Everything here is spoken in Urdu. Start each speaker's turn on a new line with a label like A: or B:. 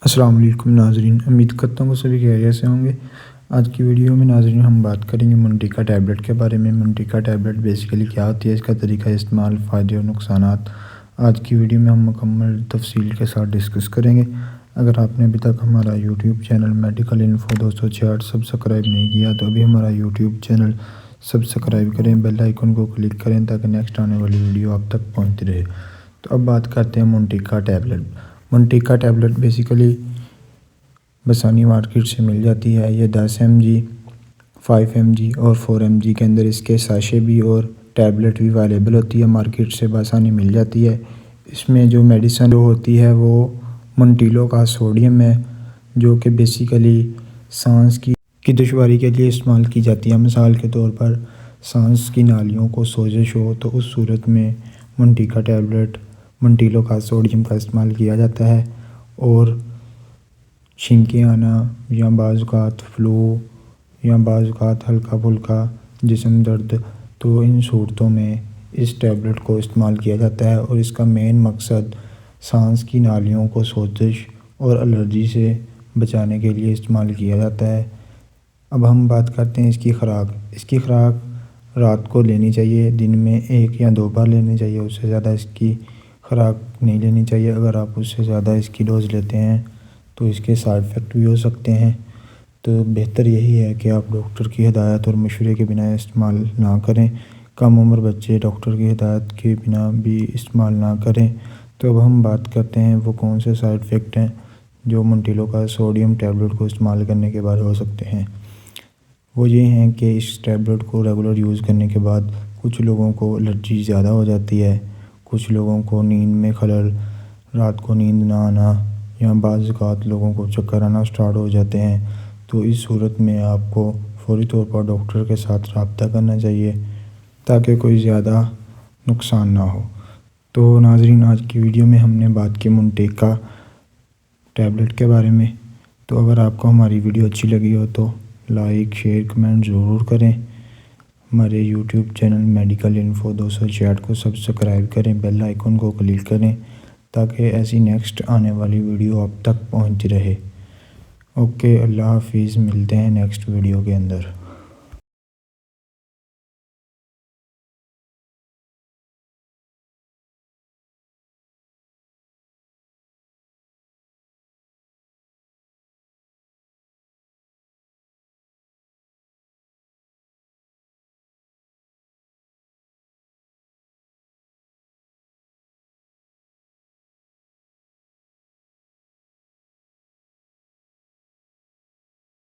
A: السلام علیکم ناظرین، امید کرتا ہوں کہ سبھی خیریت سے ہوں گے۔ آج کی ویڈیو میں ناظرین ہم بات کریں گے منٹیکا ٹیبلٹ کے بارے میں۔ منٹیکا ٹیبلٹ بیسیکلی کیا ہوتی ہے، اس کا طریقہ استعمال، فائدے اور نقصانات آج کی ویڈیو میں ہم مکمل تفصیل کے ساتھ ڈسکس کریں گے۔ اگر آپ نے ابھی تک ہمارا YouTube channel medical info 266 subscribe نہیں کیا تو ابھی ہمارا یوٹیوب چینل سبسکرائب کریں، بیل آئیکن کو کلک کریں تاکہ نیکسٹ آنے والی ویڈیو آپ تک پہنچتی رہے۔ تو اب بات کرتے ہیں منٹیکا ٹیبلٹ۔ منٹیکا ٹیبلٹ بیسیکلی بسانی مارکیٹ سے مل جاتی ہے۔ یہ 10 mg، 5 mg اور 4 mg کے اندر اس کے ساشے بھی اور ٹیبلٹ بھی اویلیبل ہوتی ہے، مارکیٹ سے بآسانی مل جاتی ہے۔ اس میں جو میڈیسن ہوتی ہے وہ منٹیلو کا سوڈیم ہے، جو کہ بیسیکلی سانس کی دشواری کے لیے استعمال کی جاتی ہے۔ مثال کے طور پر سانس کی نالیوں کو سوزش ہو تو اس صورت میں منٹیکا ٹیبلٹ منٹیلو کا سوڈیم کا استعمال کیا جاتا ہے، اور چھینکیں آنا یا بعض اوقات فلو یا بعض اوقات ہلکا پھلکا جسم درد، تو ان صورتوں میں اس ٹیبلٹ کو استعمال کیا جاتا ہے، اور اس کا مین مقصد سانس کی نالیوں کو سوزش اور الرجی سے بچانے کے لیے استعمال کیا جاتا ہے۔ اب ہم بات کرتے ہیں اس کی خوراک۔ اس کی خوراک رات کو لینی چاہیے، دن میں 1 یا 2 بار لینی چاہیے، اس سے زیادہ اس کی خوراک نہیں لینی چاہیے۔ اگر آپ اس سے زیادہ اس کی ڈوز لیتے ہیں تو اس کے سائیڈ افیکٹ بھی ہو سکتے ہیں، تو بہتر یہی ہے کہ آپ ڈاکٹر کی ہدایت اور مشورے کے بنا استعمال نہ کریں۔ کم عمر بچے ڈاکٹر کی ہدایت کے بنا بھی استعمال نہ کریں۔ تو اب ہم بات کرتے ہیں وہ کون سے سائیڈ افیکٹ ہیں جو منٹیلو کا سوڈیم ٹیبلٹ کو استعمال کرنے کے بعد ہو سکتے ہیں۔ وہ یہ ہیں کہ اس ٹیبلٹ کو ریگولر یوز کرنے کے بعد کچھ لوگوں کو الرجی زیادہ ہو جاتی ہے، کچھ لوگوں کو نیند میں خلل، رات کو نیند نہ آنا، یا بعض اوقات لوگوں کو چکر آنا سٹارٹ ہو جاتے ہیں۔ تو اس صورت میں آپ کو فوری طور پر ڈاکٹر کے ساتھ رابطہ کرنا چاہیے تاکہ کوئی زیادہ نقصان نہ ہو۔ تو ناظرین، آج کی ویڈیو میں ہم نے بات کی منٹیکا ٹیبلٹ کے بارے میں۔ تو اگر آپ کو ہماری ویڈیو اچھی لگی ہو تو لائک، شیئر، کمنٹ ضرور کریں۔ ہمارے یوٹیوب چینل میڈیکل انفو 266 کو سبسکرائب کریں، بیل آئیکن کو کلک کریں تاکہ ایسی نیکسٹ آنے والی ویڈیو آپ تک پہنچتی رہے۔ اوکے، اللہ حافظ، ملتے ہیں نیکسٹ ویڈیو کے اندر۔